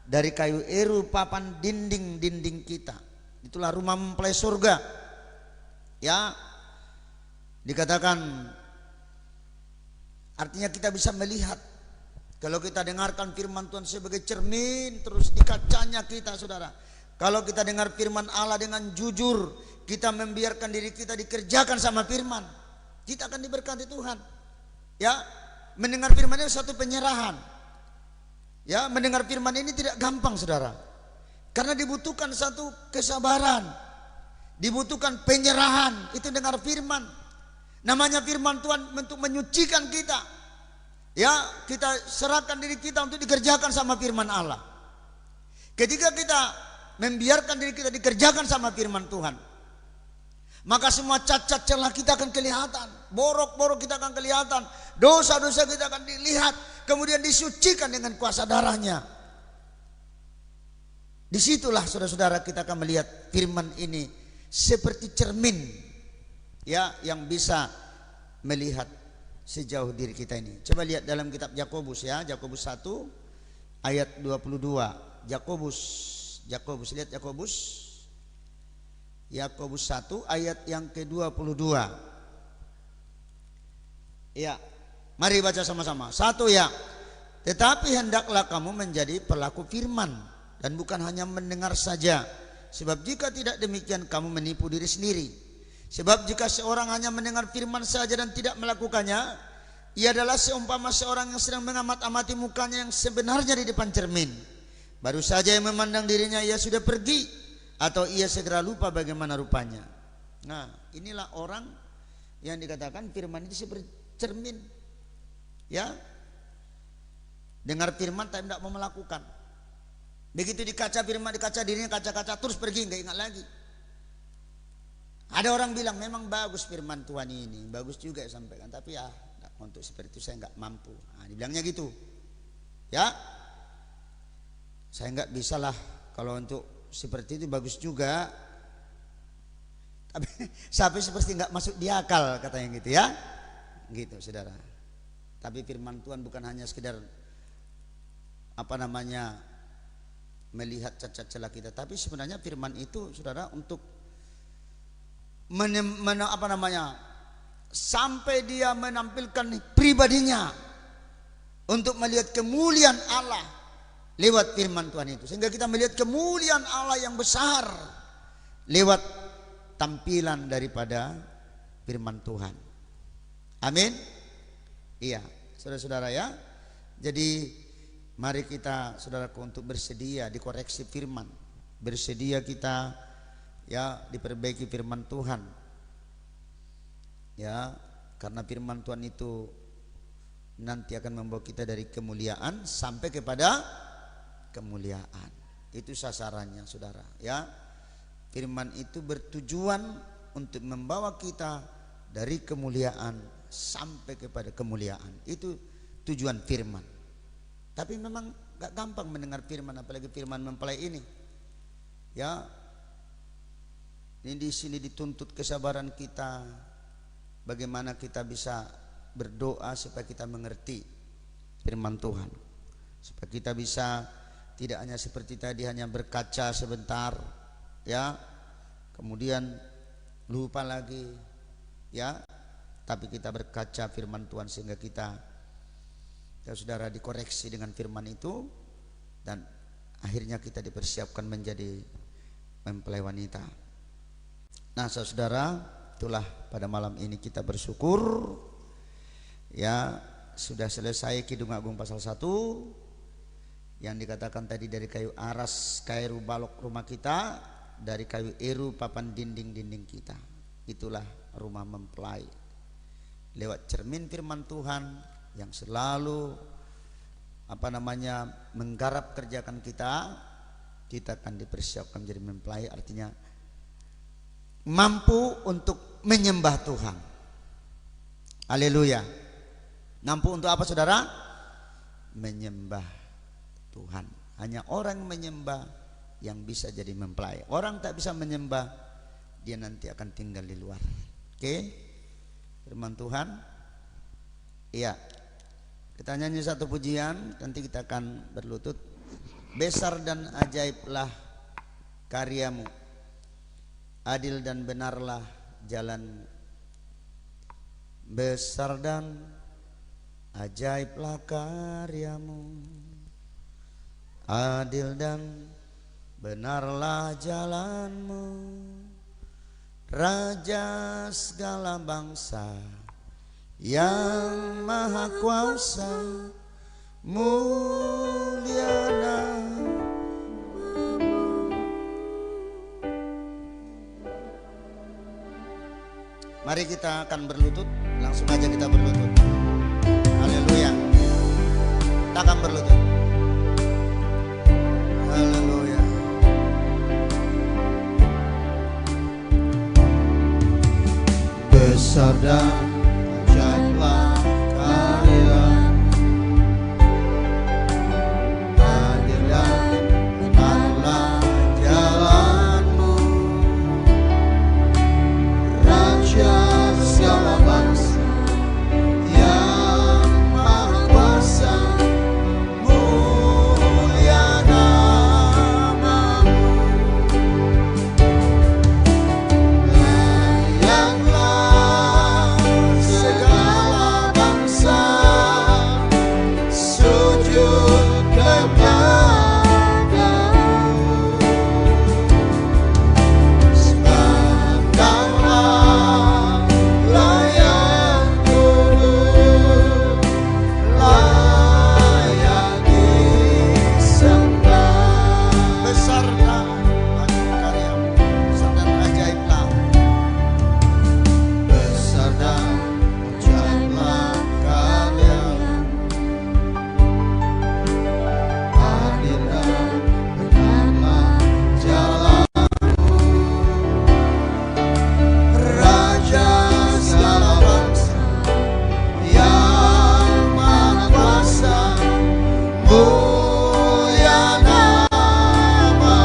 dari kayu eru papan dinding-dinding kita. Itulah rumah mempelai surga. Ya, dikatakan artinya kita bisa melihat. Kalau kita dengarkan firman Tuhan sebagai cermin, terus di kacanya kita, saudara. Kalau kita dengar firman Allah dengan jujur, kita membiarkan diri kita dikerjakan sama firman, kita akan diberkati Tuhan. Ya, mendengar firman ini satu penyerahan. Ya, mendengar firman ini tidak gampang, saudara. Karena dibutuhkan satu kesabaran, dibutuhkan penyerahan. Itu dengar firman. Namanya firman Tuhan untuk menyucikan kita. Ya, kita serahkan diri kita untuk dikerjakan sama firman Allah. Ketika kita membiarkan diri kita dikerjakan sama firman Tuhan, maka semua cacat celah kita akan kelihatan, borok-borok kita akan kelihatan, dosa-dosa kita akan dilihat, kemudian disucikan dengan kuasa darahnya. Disitulah saudara-saudara kita akan melihat firman ini seperti cermin, ya, yang bisa melihat sejauh diri kita ini. Coba lihat dalam kitab Yakobus, ya, Yakobus 1 ayat 22. Yakobus, lihat Yakobus 1 ayat yang ke-22. Ya, mari baca sama-sama. 1, ya. Tetapi hendaklah kamu menjadi pelaku firman dan bukan hanya mendengar saja. Sebab jika tidak demikian kamu menipu diri sendiri. Sebab jika seorang hanya mendengar firman saja dan tidak melakukannya, ia adalah seumpama seorang yang sedang mengamat-amati mukanya yang sebenarnya di depan cermin. Baru saja yang memandang dirinya ia sudah pergi, atau ia segera lupa bagaimana rupanya. Nah, inilah orang yang dikatakan firman itu seperti cermin. Ya, dengar firman tapi tidak mau melakukan. Begitu dikaca firman, dikaca dirinya, kaca-kaca terus pergi, nggak ingat lagi. Ada orang bilang memang bagus firman Tuhan ini, bagus juga ya sampaikan, tapi ya untuk seperti itu saya nggak mampu. Nah, dibilangnya gitu, ya. Saya nggak bisa lah kalau untuk seperti itu, bagus juga, tapi sampai seperti nggak masuk di akal katanya gitu, ya, gitu saudara. Tapi firman Tuhan bukan hanya sekedar melihat cacat celah kita, tapi sebenarnya firman itu, saudara, untuk sampai dia menampilkan pribadinya untuk melihat kemuliaan Allah lewat firman Tuhan itu, sehingga kita melihat kemuliaan Allah yang besar lewat tampilan daripada firman Tuhan. Amin. Iya, saudara-saudara, ya. Jadi mari kita, saudaraku, untuk bersedia dikoreksi firman, bersedia kita, ya, diperbaiki firman Tuhan, ya, karena firman Tuhan itu nanti akan membawa kita dari kemuliaan sampai kepada kemuliaan. Itu sasarannya, saudara, ya. Firman itu bertujuan untuk membawa kita dari kemuliaan sampai kepada kemuliaan. Itu tujuan firman. Tapi memang gak gampang mendengar firman, apalagi firman mempelai ini, ya. Ini di sini dituntut kesabaran kita, bagaimana kita bisa berdoa supaya kita mengerti firman Tuhan, supaya kita bisa tidak hanya seperti tadi hanya berkaca sebentar, ya, kemudian lupa lagi, ya, tapi kita berkaca firman Tuhan sehingga kita, ya, saudara, dikoreksi dengan firman itu dan akhirnya kita dipersiapkan menjadi mempelai wanita. Nah, saudara, itulah pada malam ini kita bersyukur, ya, sudah selesai Kidung Agung pasal 1 yang dikatakan tadi dari kayu aras, kayu balok rumah kita, dari kayu eru papan dinding-dinding kita. Itulah rumah mempelai. Lewat cermin firman Tuhan yang selalu menggarap kerjakan kita akan dipersiapkan menjadi mempelai, artinya mampu untuk menyembah Tuhan. Haleluya. Mampu untuk apa, saudara? Menyembah Tuhan. Hanya orang menyembah yang bisa jadi mempelai. Orang tak bisa menyembah, dia nanti akan tinggal di luar. Oke? Firman Tuhan. Iya. Kita nyanyi satu pujian, nanti kita akan berlutut. Besar dan ajaiblah karyamu, adil dan benarlah jalanmu. Besar dan ajaiblah karyamu, adil dan benarlah jalanmu. Raja segala bangsa yang maha kuasa, mulia namamu. Mari kita akan berlutut, langsung aja kita berlutut. Haleluya. Kita akan berlutut. Haleluya. Besar dan ajaiblah karyamu, adil dan benarlah jalanmu. Raja segala bangsa yang maha kuasa, mulia namamu. Layaklah segala bangsa sujud kepadamu, sebab Kaulah layak kudus, layak disembah. Besar dan karyamu, besar dan ajaiblah. Besar dan ajaiblah karyamu, adil dan benarlah jalanmu. Raja segala bangsa yang maha kuasa, mulia namamu.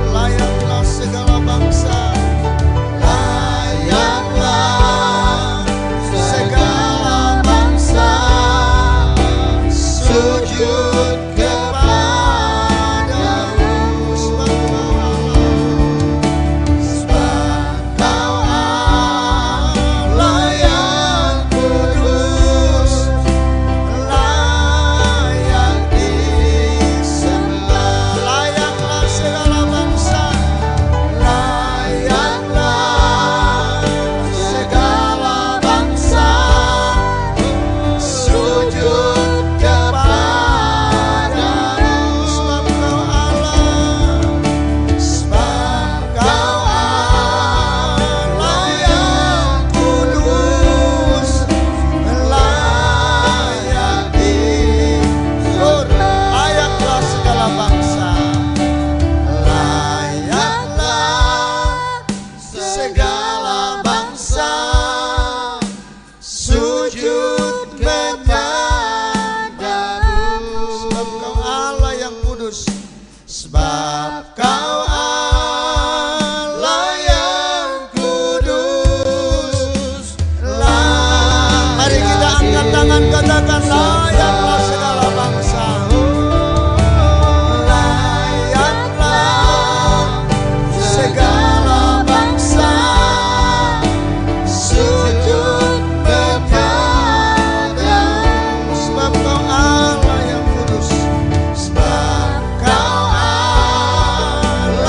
Layaklah segala bangsa, layaklah segala bangsa sujud kepadamu. Sebab Kau Allah yang kudus, layak disembah. Layaklah segala bangsa, layaklah segala bangsa sujud kepadamu. Sebab Kau Allah, sebab Kau Allah yang kudus, layak disembah. Layaklah segala bangsa, layaklah segala bangsa sujud kepadamu. Sebab Kau Allah yang kudus, sebab Kau Allah yang kudus. Mari kita angkat tangan, katakan layaklah segala bangsa, layaklah segala bangsa sujud kepadamu. Sebab Kau Allah yang kudus, sebab Kau Allah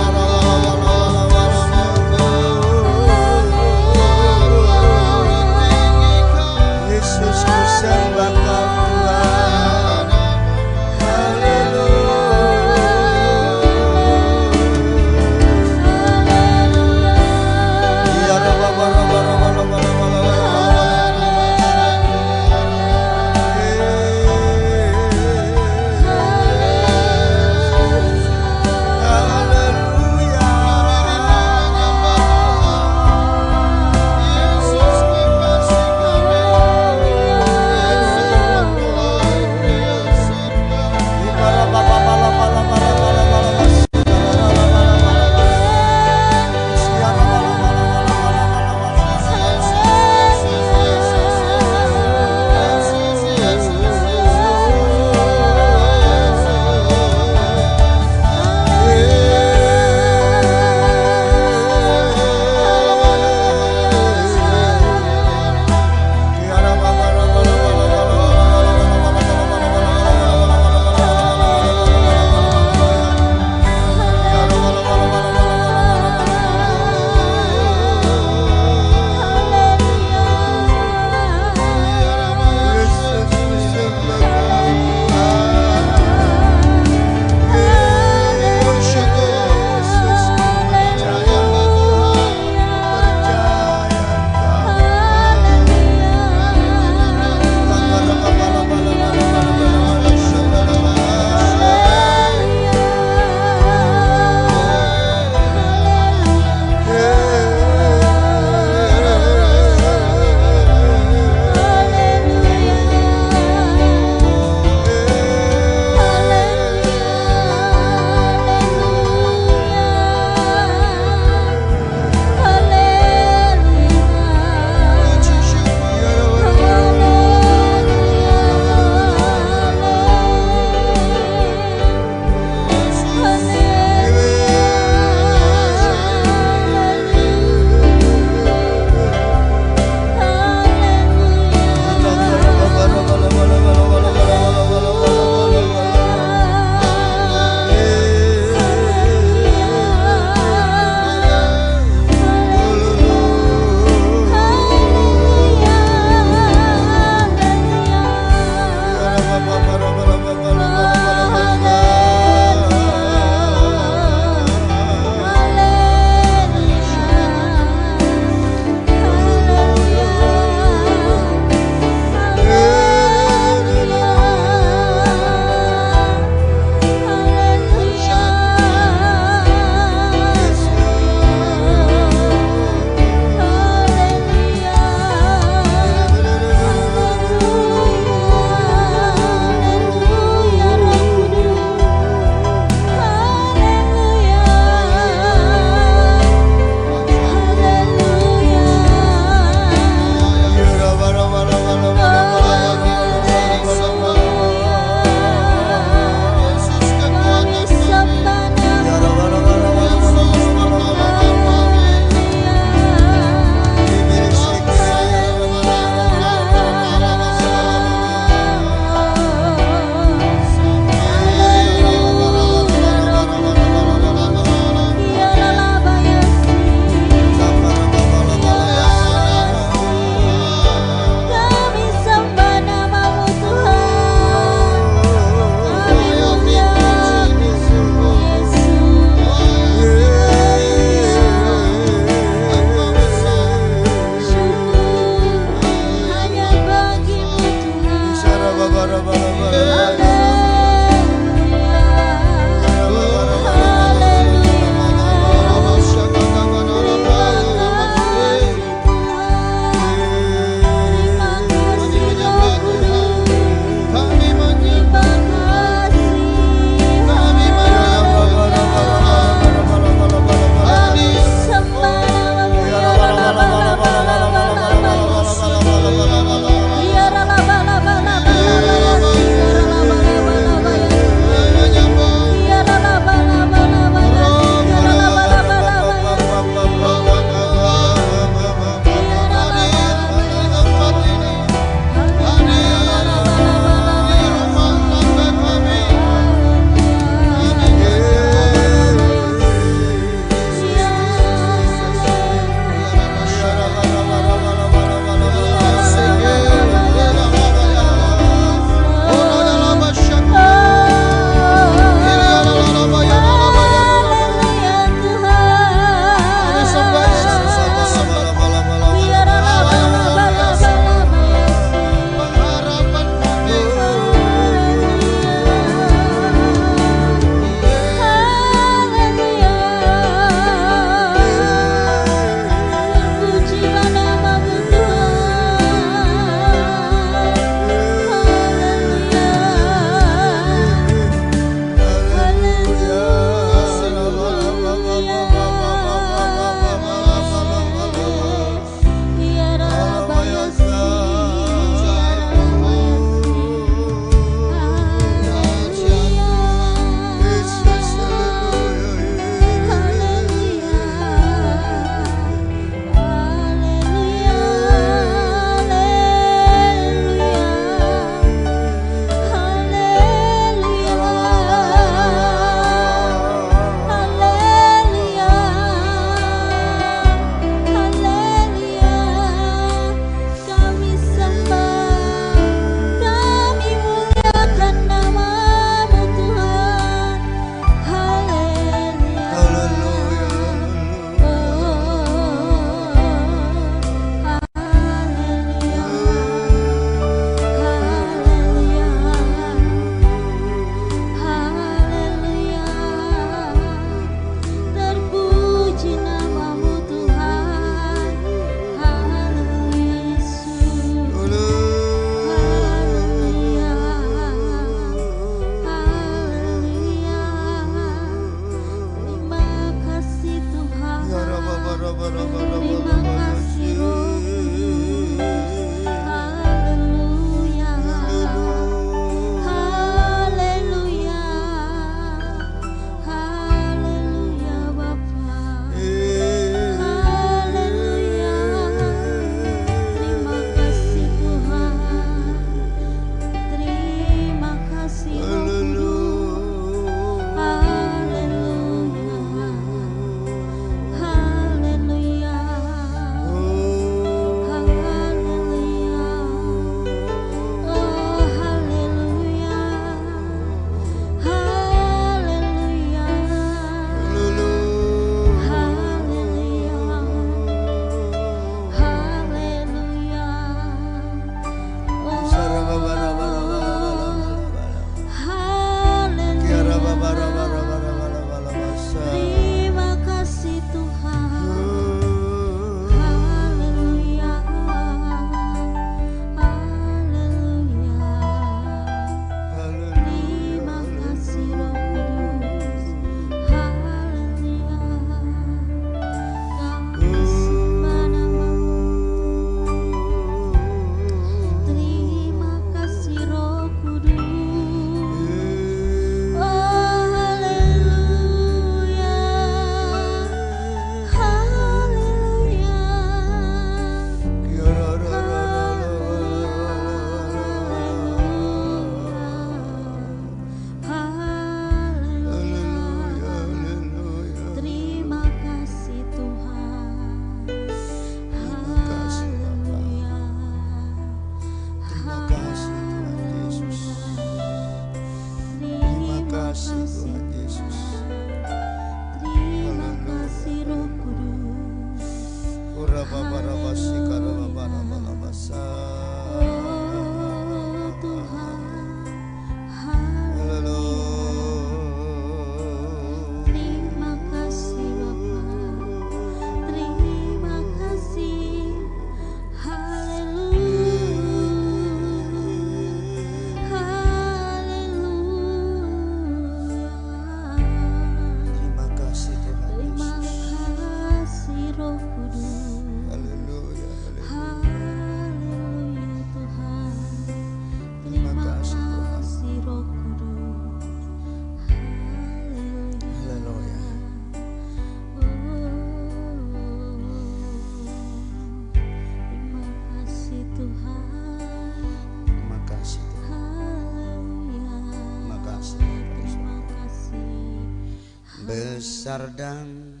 besar dan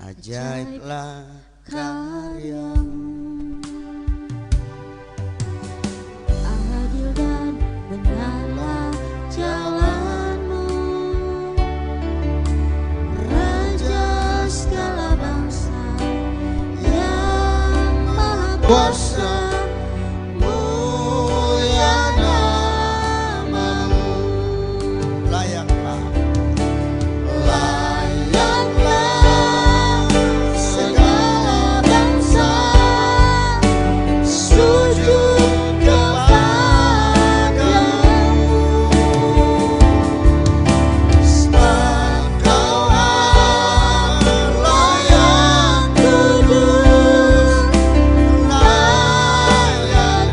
ajaiblah karyamu, adil dan benarlah jalanmu, Raja segala bangsa yang maha kuasa, mulia namamu. layaklah Segala bangsa sujud kepadamu, sebab Kau Allah yang kudus, layaklah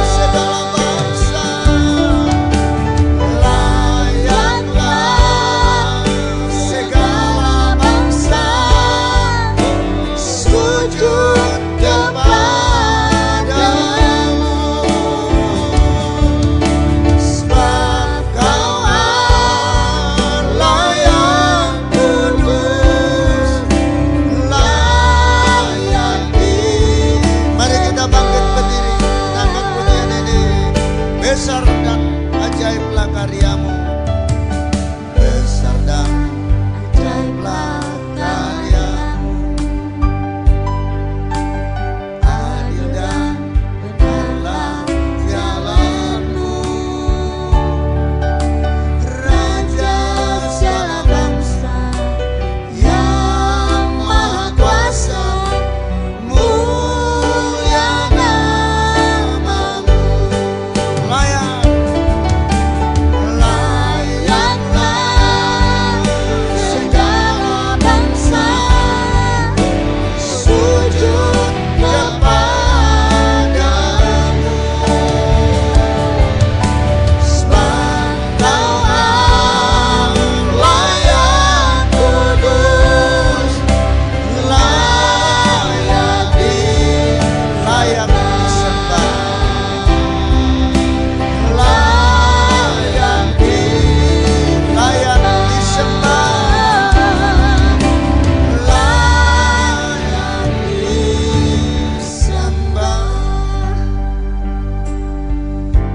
segala bangsa, layaklah segala bangsa sujud kepadamu, sebab Kau Allah yang kudus, layak di. Mari kita bangkit berdiri, kita angkat pujian ini. Besar dan ajaiblah karyamu, besar dan ajaiblah karyamu, adil dan benarlah jalanmu, Raja segala bangsa yang maha kuasa, mulia namamu. Layaklah segala bangsa sujud kepadamu, sebab Kau Allah yang kudus, layak disembah, layak disembah, layak disembah.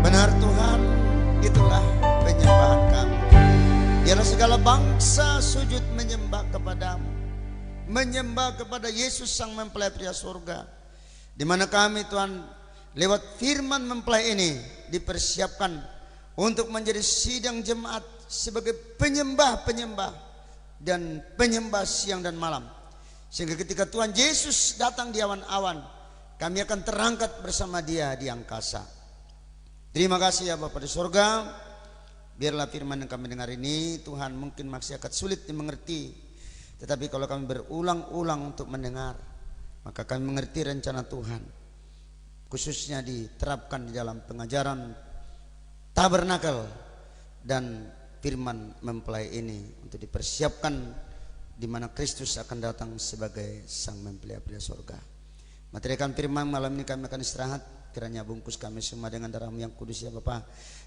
Benar Tuhan, itulah penyembahan kami. Biarlah segala bangsa sujud menyembah kepadamu, menyembah kepada Yesus Sang Mempelai pria surga, di mana kami Tuhan lewat firman mempelai ini dipersiapkan untuk menjadi sidang jemaat sebagai penyembah-penyembah dan penyembah siang dan malam, sehingga ketika Tuhan Yesus datang di awan-awan, kami akan terangkat bersama Dia di angkasa. Terima kasih ya Bapa di surga. Biarlah firman yang kami dengar ini Tuhan mungkin masih akan sulit dimengerti, tetapi kalau kami berulang-ulang untuk mendengar, maka kami mengerti rencana Tuhan, khususnya diterapkan di dalam pengajaran tabernakel dan firman mempelai ini untuk dipersiapkan di mana Kristus akan datang sebagai Sang Mempelai pria surga. Materikan firman malam ini kami akan istirahat, kiranya bungkus kami semua dengan darah-Mu yang kudus ya Bapa.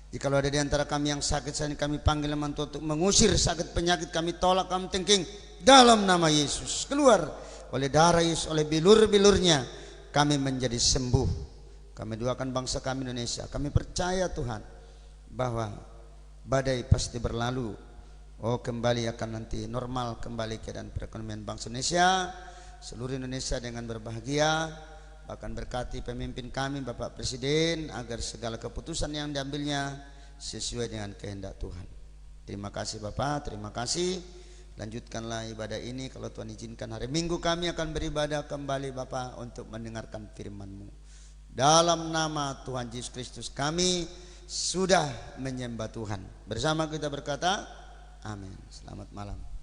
Jikalau ada di antara kami yang sakit saat ini, kami panggil nama Tuhan untuk mengusir sakit penyakit, kami tolak, kami tengking dalam nama Yesus. Keluar oleh darah Yesus, oleh bilur-bilurnya kami menjadi sembuh. Kami doakan bangsa kami Indonesia. Kami percaya Tuhan bahwa badai pasti berlalu. Oh, kembali akan nanti normal kembali keadaan perekonomian bangsa Indonesia, seluruh Indonesia dengan berbahagia. Bahkan berkati pemimpin kami Bapak Presiden agar segala keputusan yang diambilnya sesuai dengan kehendak Tuhan. Terima kasih Bapak, terima kasih. Lanjutkanlah ibadah ini, kalau Tuhan izinkan hari Minggu kami akan beribadah kembali Bapak untuk mendengarkan firman-Mu. Dalam nama Tuhan Yesus Kristus kami sudah menyembah Tuhan. Bersama kita berkata amin. Selamat malam.